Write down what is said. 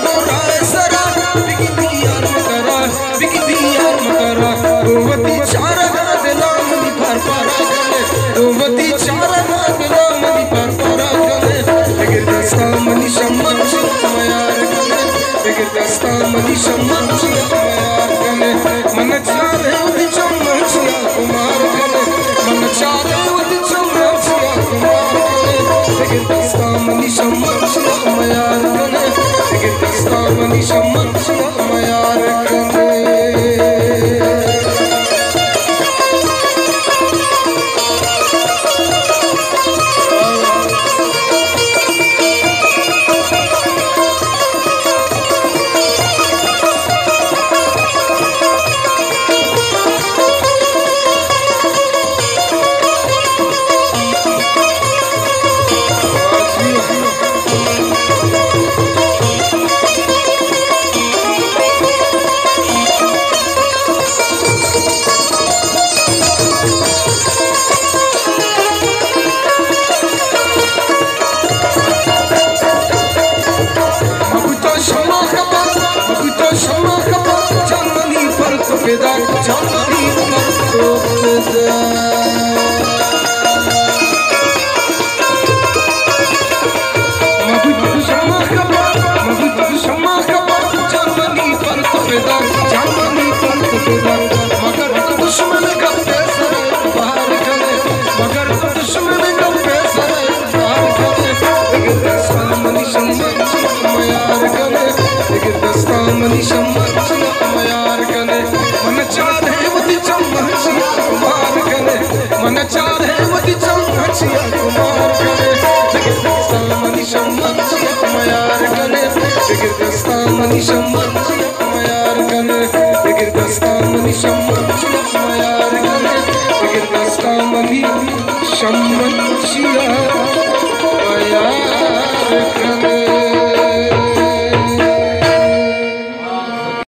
गोराय सरा बिगिती यार मकरा बिगिती यार मकरा गोवती चारा दिला मनी पर पारा गले गोवती चारा दिला मनी पर पारा गले बिगिर दस्ता मनी शम्मत यार गले बिगिर दस्ता मनी शम्मत यार गले मन चारे उदी चम्मच कुमार गले मन चारे उदी चम्मच कुमार गले बिगिर दस्ता मनी शम्मत यार गले बिगिर दस्ता मनी शम्मत यार गले मनी शम्मत यार गले मन चाहे वती चम्मच कुमार गले मन चाहे वती चम्मच कुमार गले बिगिर दस्ता मनी शम्मत यार गले बिगिर दस्ता मनी शम्मत यार गले बिगिर दस्ता मनी शम्मत यार गले बिगिर दस्ता मनी शम्मत